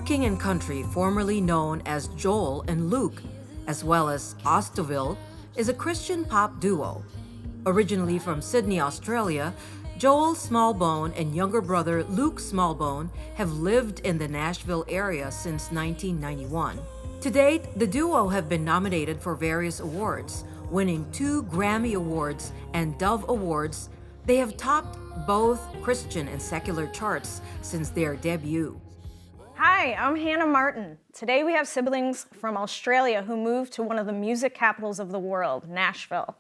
King and Country, formerly known as Joel and Luke, as well as Ostoville, is a Christian pop duo. Originally from Sydney, Australia, Joel Smallbone and younger brother Luke Smallbone have lived in the Nashville area since 1991. To date, the duo have been nominated for various awards, winning 2 Grammy Awards and Dove Awards. They have topped both Christian and secular charts since their debut. Hi, I'm Hannah Martin. Today we have siblings from Australia who moved to one of the music capitals of the world, Nashville.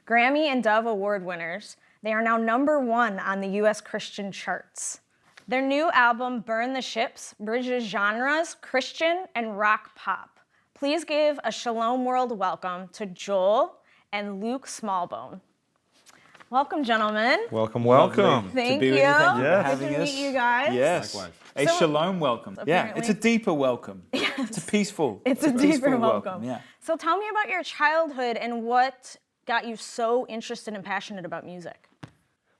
Grammy and Dove Award winners, they are now #1 on the US Christian charts. Their new album, Burn the Ships, bridges genres, Christian and rock pop. Please give a Shalom World welcome to Joel and Luke Smallbone. Welcome, gentlemen. Welcome. Thank you. Thank you for having Good to us. meet you guys. Yes. Likewise. A shalom welcome. Yeah, Apparently. it's a deeper welcome. Yes. It's a peaceful. It's a peaceful deeper welcome. Yeah. So tell me about your childhood and what got you so interested and passionate about music.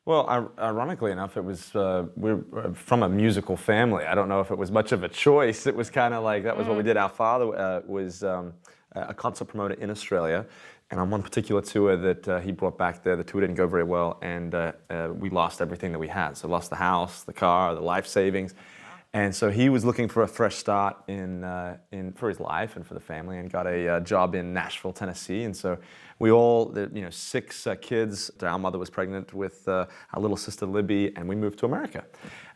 Well, ironically enough, it was we're from a musical family. I don't know if it was much of a choice. It was kind of like that was what we did. Our father was a concert promoter in Australia, and on one particular tour that he brought back there, the tour didn't go very well, and we lost everything that we had. So lost the house, the car, the life savings. And so he was looking for a fresh start for his life and for the family, and got a job in Nashville, Tennessee. And so we all, 6 kids. Our mother was pregnant with our little sister Libby, and we moved to America.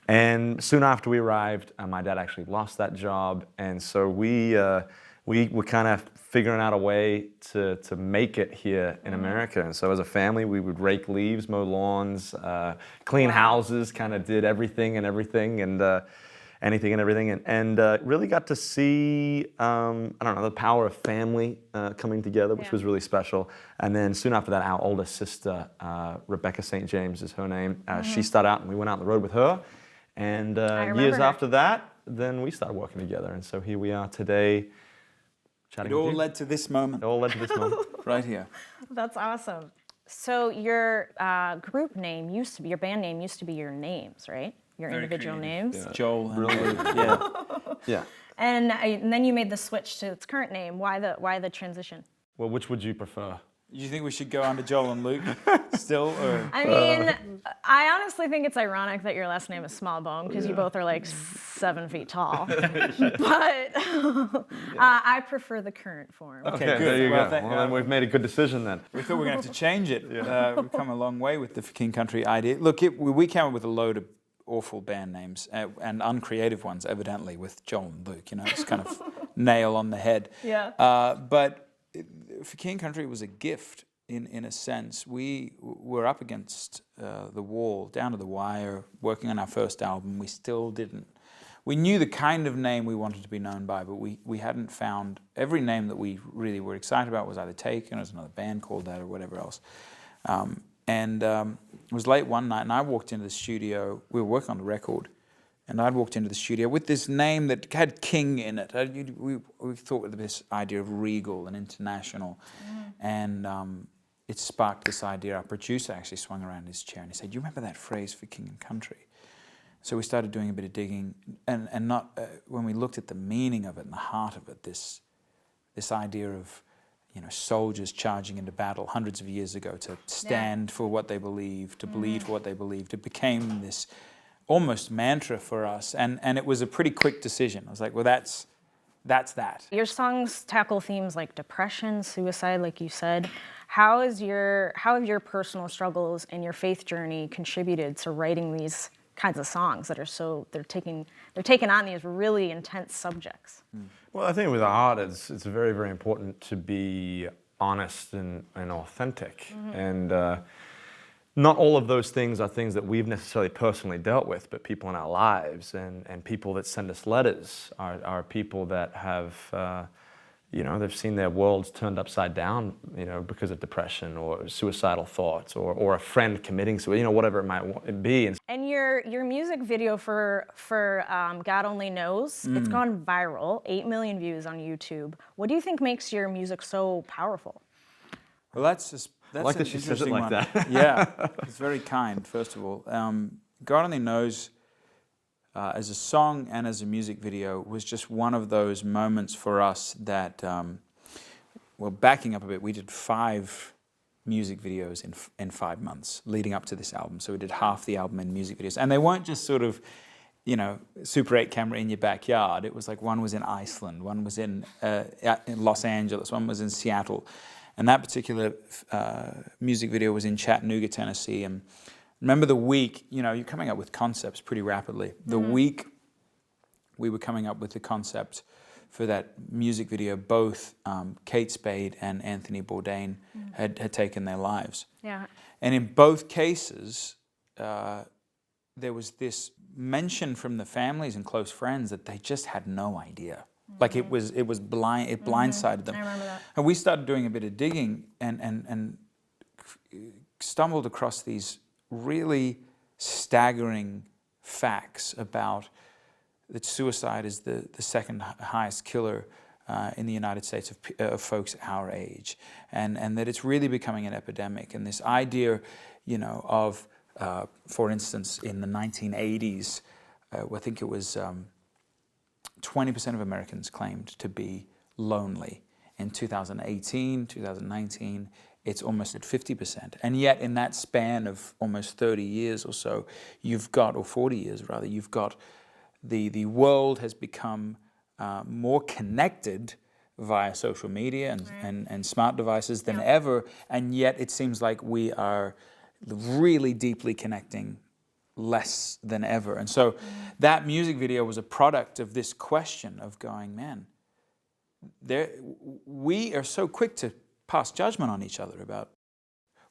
And soon after we arrived, my dad actually lost that job, and so we were kind of figuring out a way to make it here in America. And so as a family, we would rake leaves, mow lawns, clean houses, kind of did everything and everything, and anything and everything, and really got to see, the power of family coming together, which was really special. And then soon after that, our oldest sister, Rebecca St. James is her name, she started out, and we went out on the road with her. And years after that, then we started working together. And so here we are today, chatting It all with you. led to this moment. It all led to this moment. Right here. That's awesome. So your group name your band name used to be your names, right? Your Very individual creative. names. Yeah. Joel. Brilliant. Yeah. Yeah. And then you made the switch to its current name. Why the transition? Well, which would you prefer? Do you think we should go under Joel and Luke still, or? I mean, I honestly think it's ironic that your last name is Smallbone because you both are like 7 feet tall. But I prefer the current form. Okay, There good. you Well, go. Well, then we've made a good decision then. We thought we were going to have to change it. We've come a long way with the King Country idea. Look, we came up with a load of awful band names and uncreative ones, evidently, with Joel and Luke. It's kind of nail on the head. Yeah. But for King Country, it was a gift in a sense. We were up against the wall, down to the wire, working on our first album. We still didn't. We knew the kind of name we wanted to be known by, but we hadn't found. Every name that we really were excited about was either taken, or was another band called that, or whatever else. It was late one night, and I walked into the studio. We were working on the record, and I'd walked into the studio with this name that had King in it. We thought of this idea of regal and international, and it sparked this idea. Our producer actually swung around his chair, and he said, "You remember that phrase for King and Country?" So we started doing a bit of digging, and not when we looked at the meaning of it and the heart of it, this idea of soldiers charging into battle hundreds of years ago to stand for what they believe, to bleed for what they believed. It became this almost mantra for us, and it was a pretty quick decision. I was like, well, that's that. Your songs tackle themes like depression, suicide, like you said. How have your personal struggles and your faith journey contributed to writing these kinds of songs that are they're taking on these really intense subjects? Well, I think with art, it's very, very important to be honest and authentic. And not all of those things are things that we've necessarily personally dealt with, but people in our lives and people that send us letters are people that have, they've seen their worlds turned upside down, because of depression or suicidal thoughts or a friend committing suicide, whatever it might be. And your music video for God Only Knows, it's gone viral, 8 million views on YouTube. What do you think makes your music so powerful? Well, that's I like that she says it like that. Yeah, it's very kind, first of all. God Only Knows, as a song and as a music video was just one of those moments for us that, well, backing up a bit, we did 5 music videos in 5 months leading up to this album. So we did half the album in music videos. And they weren't just sort of, you know, Super 8 camera in your backyard. It was like one was in Iceland, one was in Los Angeles, one was in Seattle. And that particular music video was in Chattanooga, Tennessee. And remember the week, you know, you're coming up with concepts pretty rapidly. The week we were coming up with the concept for that music video, both Kate Spade and Anthony Bourdain had taken their lives. Yeah. And in both cases, there was this mention from the families and close friends that they just had no idea. Like it blindsided them. I remember that. And we started doing a bit of digging and stumbled across these really staggering facts about that suicide is the second highest killer in the United States of folks our age, and that it's really becoming an epidemic. And this idea, you know, of, for instance, in the 1980s, I think it was 20% of Americans claimed to be lonely. In 2018, 2019, it's almost at 50%. And yet in that span of almost 30 years or so, you've got, or 40 years rather, you've got the world has become more connected via social media and smart devices than ever, and yet it seems like we are really deeply connecting less than ever. And so that music video was a product of this question of going, man, we are so quick to pass judgment on each other about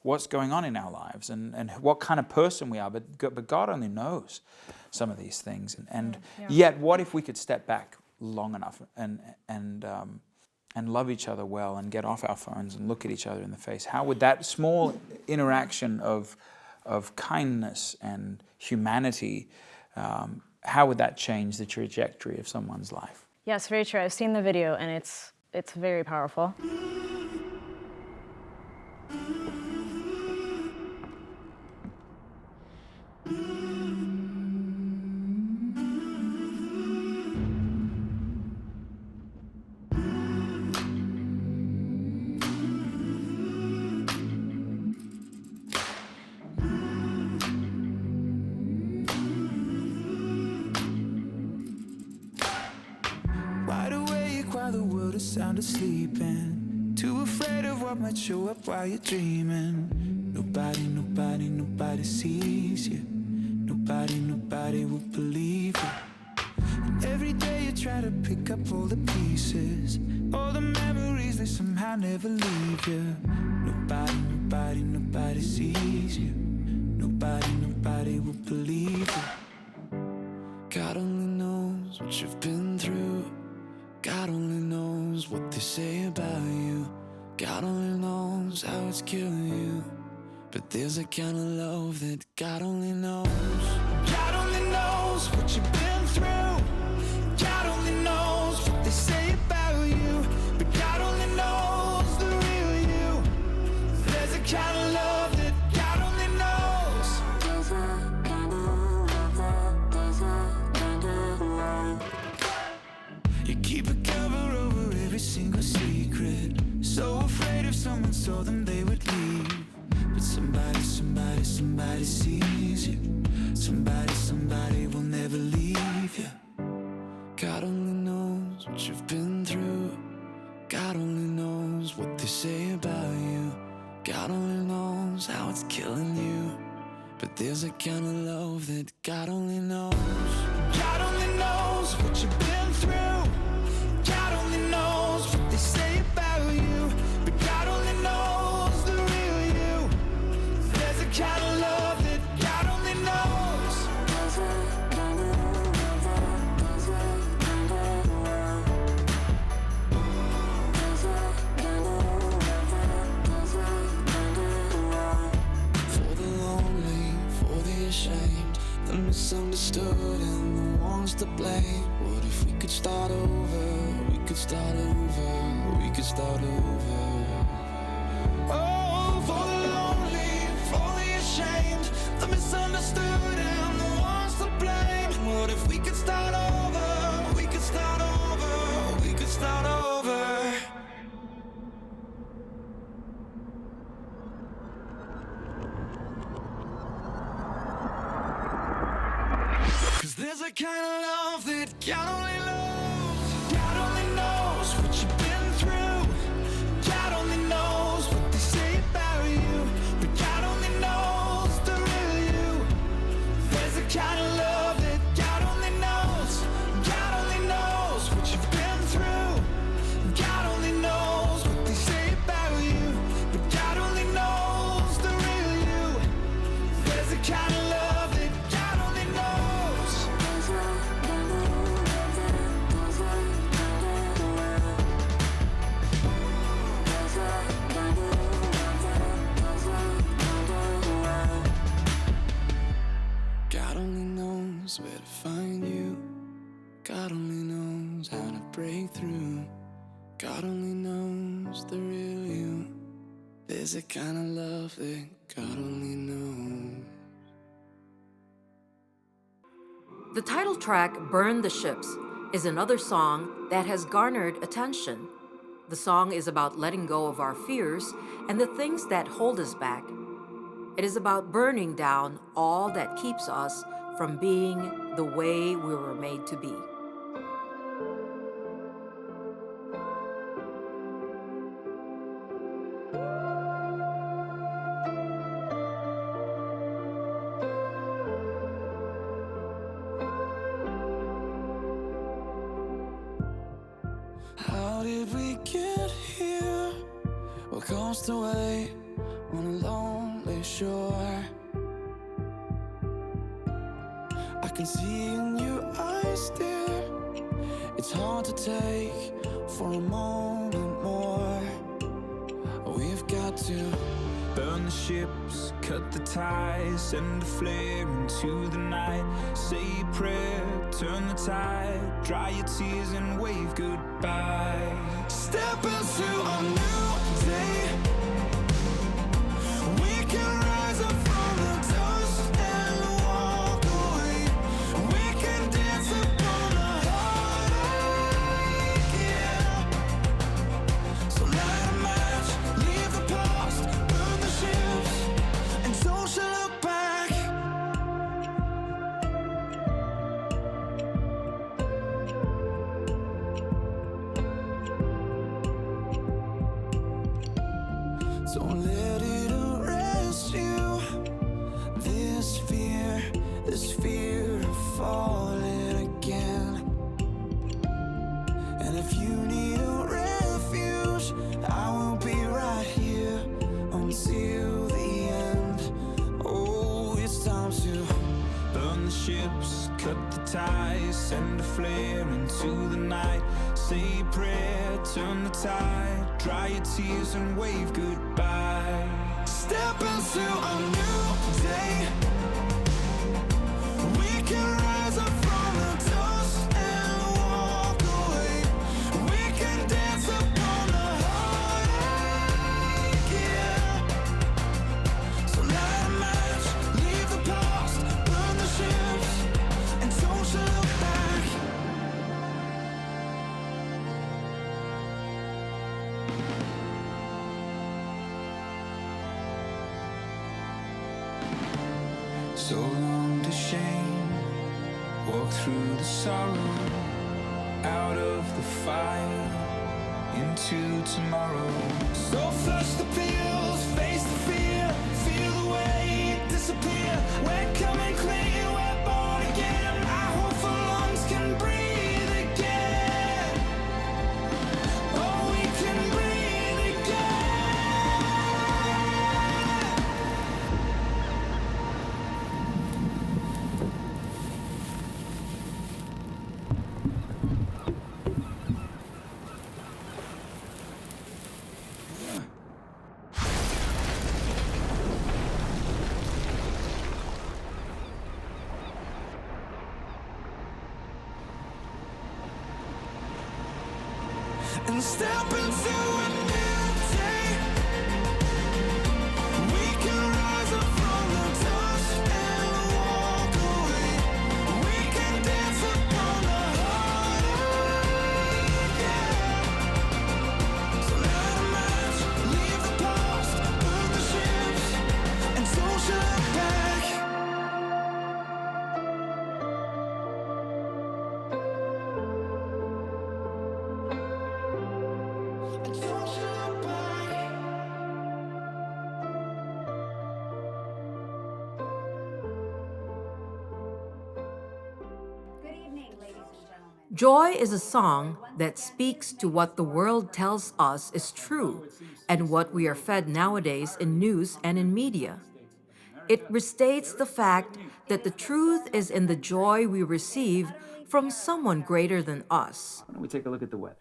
what's going on in our lives and what kind of person we are, but God only knows some of these things. And yet, what if we could step back long enough and love each other well and get off our phones and look at each other in the face? How would that small interaction of kindness and humanity, how would that change the trajectory of someone's life? Yes, very true. I've seen the video, and it's very powerful. Wide awake while the world is sound asleep, and too afraid of what might show up while you're dreaming. Nobody sees you. Nobody will believe you. And every day you try to pick up all the pieces, all the memories, they somehow never leave you. Nobody sees you. Nobody will believe you. God only knows what you've been through. God only knows what they say about you. God only knows how it's killing you. But there's a kind of love that God only knows. God only knows what you've been through. God only knows what they say about you. But God only knows the real you. There's a kind of love that God only knows. You keep a cover over every single secret, so afraid if someone saw them they would leave. But somebody sees you. Somebody will never leave you. God only knows what you've been through. God only knows what they say about you. God only knows how it's killing you. But there's a kind of love that God only knows. God only knows what you've been through. God only knows what they say about you. But God only knows the real you. There's a kind of love that God only knows. For the lonely, for the ashamed, the misunderstood and the ones to blame. What if we could start over? We could start over. We could start over. Oh, for the lonely, for the ashamed, the misunderstood and the ones to blame. Lord, if we could start over, we could start over, we could start over. 'Cause there's a kind of love that God only knows. God only knows what you've been through. God only knows what they say about you. But God only knows the real you. There's a kind of love that God only knows. God only knows what you've been through. God only knows what they say about you. But God only knows the real you. There's a kind of love that God only knows. God only knows where to find you. God only knows how to break through. God only knows the real you. There's a kind of love that God only knows. The title track, Burn the Ships, is another song that has garnered attention. The song is about letting go of our fears and the things that hold us back. It is about burning down all that keeps us from being the way we were made to be. How did we get here? What cost away on a lonely shore? I can see in your eyes, dear. It's hard to take for a moment more. We've got to burn the ships, cut the ties, send a flare into the night. Say a prayer, turn the tide, dry your tears and wave goodbye. Step into a new day. We can rise up from the dust and walk away. We can dance upon the heartache, yeah. So light a match, leave the past, burn the ships, and don't you look back. Don't let it arrest you. This fear of falling again. And if you need a refuge, I will be right here until the end. Oh, it's time to burn the ships, cut the ties, send a flare into the night. Say a prayer, turn the tide, dry your tears and wave goodbye. Step into a new day. We can rise up from the dust and walk away. We can dance upon the heartache, yeah. So light a match, leave the past, burn the ships, and don't you look back. So long to shame, walk through the sorrow, out of the fire, into tomorrow. So flush the pills, face the fear, feel the weight disappear. We're coming clean, we're born again. Our hopeful lungs can breathe again. Oh, we can breathe again. And step into a new day. We can rise up from the dust and walk away. We can dance and don't you look back. Good evening, ladies and gentlemen. Joy is a song that speaks to what the world tells us is true and what we are fed nowadays in news and in media. It restates the fact that the truth is in the joy we receive from someone greater than us. Why don't we take a look at the weather?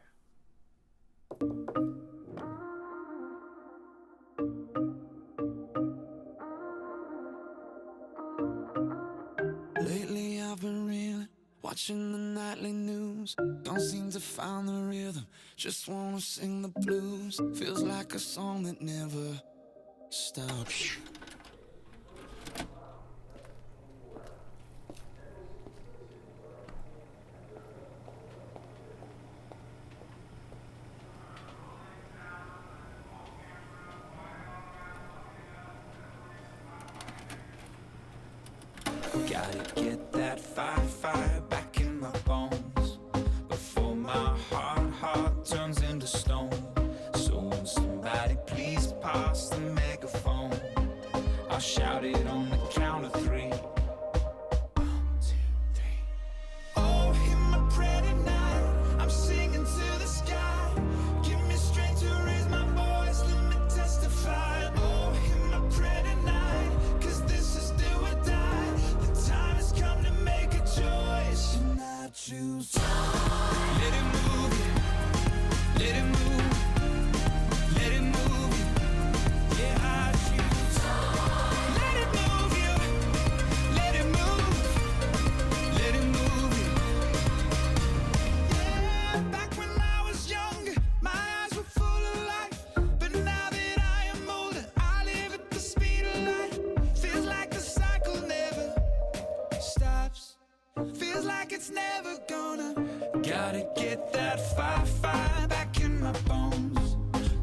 Lately I've been reeling, watching the nightly news. Don't seem to find the rhythm, just wanna sing the blues. Feels like a song that never stops. Gotta get that fire back in my bones before my heart turns into stone. So when somebody please pass the megaphone, I'll shout it on the count of three. 1, 2, 3. Oh, hear my prayer tonight, I'm singing to the sky. Give me strength to raise my voice, let me testify. Oh, hear my prayer tonight, 'cause this is do or die. The time has come to make a choice, and I choose. Let it move you, let it move, let it move you. Yeah, I choose. Let it move you, let it move, let it move you. Yeah, back when I was younger, my eyes were full of life. But now that I am older, I live at the speed of light. Feels like the cycle never stops. Feels like it's never gonna. Gotta get that fire back in my bones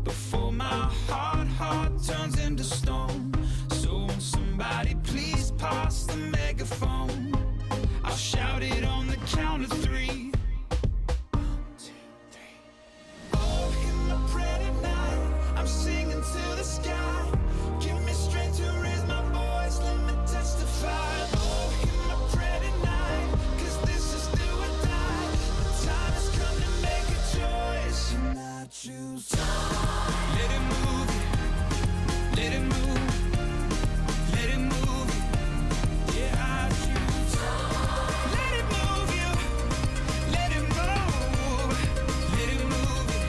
before my heart turns into stone. So when somebody please pass the megaphone, I'll shout it on the count of three. 1, 2, 3. Oh, hear my prayer tonight, I'm singing to the sky. Give me strength to raise my voice, let me testify. Oh, hear my prayer tonight, 'cause this is do or die. The time has come to make a choice, and I choose. Let it move you, let it move, let it move you. Yeah, I choose. Let it move you, let it move, let it move you.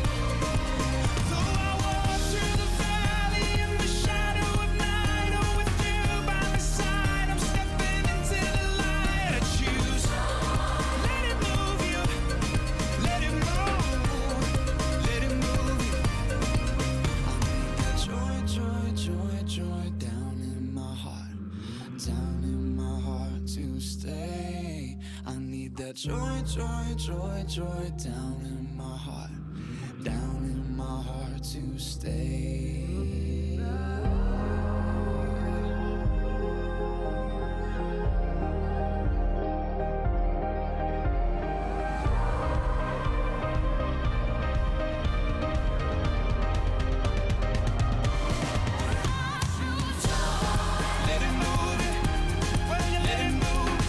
Though I walk through the valley in the shadow of night, oh, with you by my side, I'm stepping into the light. I choose. Let it move you, let it move, let it move you. Joy, joy, joy, joy down in my heart to stay. I need that joy, joy, joy, joy down in my heart to stay. Let it move you, let it move,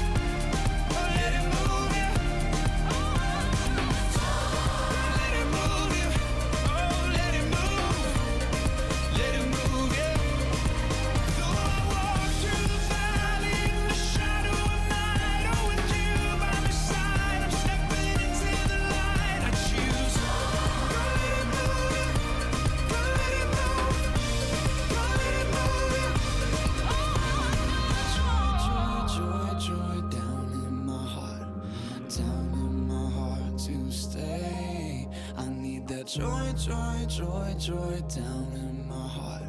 let it move you. Let it move you, oh, let it move, let it move you. Though I walk through the valley in the shadow of night, oh, with you by my side, I'm stepping into the light. I choose. Go let it move you, go let it move, go let it move you. Joy, joy, joy down in my heart to stay. I need that joy, joy, joy, joy down in my heart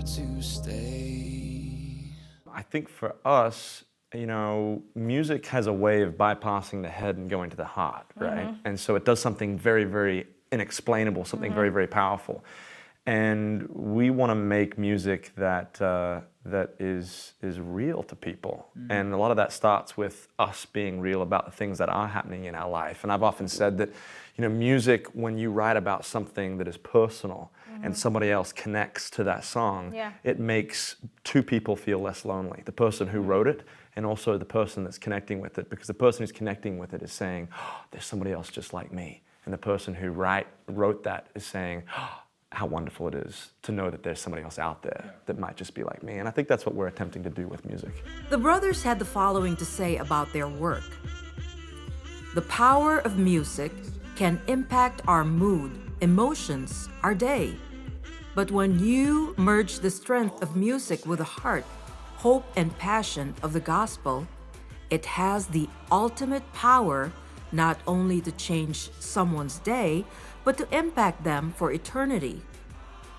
to stay. I think for us, music has a way of bypassing the head and going to the heart, right? And so it does something very, very inexplainable, something very, very powerful. And we want to make music that that is real to people. And a lot of that starts with us being real about the things that are happening in our life. And I've often said that, music, when you write about something that is personal and somebody else connects to that song, it makes two people feel less lonely. The person who wrote it and also the person that's connecting with it, because the person who's connecting with it is saying, oh, there's somebody else just like me. And the person who wrote that is saying, oh, how wonderful it is to know that there's somebody else out there that might just be like me. And I think that's what we're attempting to do with music. The brothers had the following to say about their work. The power of music can impact our mood, emotions, our day. But when you merge the strength of music with the heart, hope, and passion of the gospel, it has the ultimate power not only to change someone's day, but to impact them for eternity.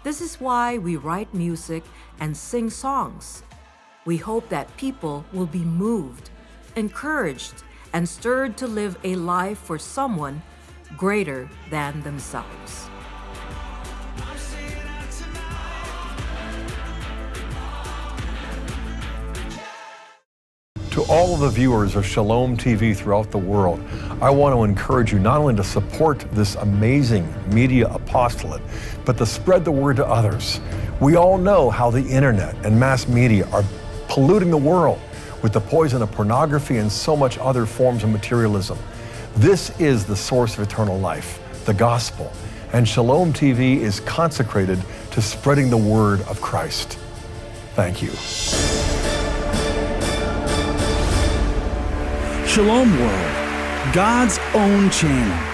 This is why we write music and sing songs. We hope that people will be moved, encouraged, and stirred to live a life for someone greater than themselves. To all of the viewers of Shalom TV throughout the world, I want to encourage you not only to support this amazing media apostolate, but to spread the word to others. We all know how the internet and mass media are polluting the world with the poison of pornography and so much other forms of materialism. This is the source of eternal life, the gospel, and Shalom TV is consecrated to spreading the word of Christ. Thank you. Shalom World, God's own channel.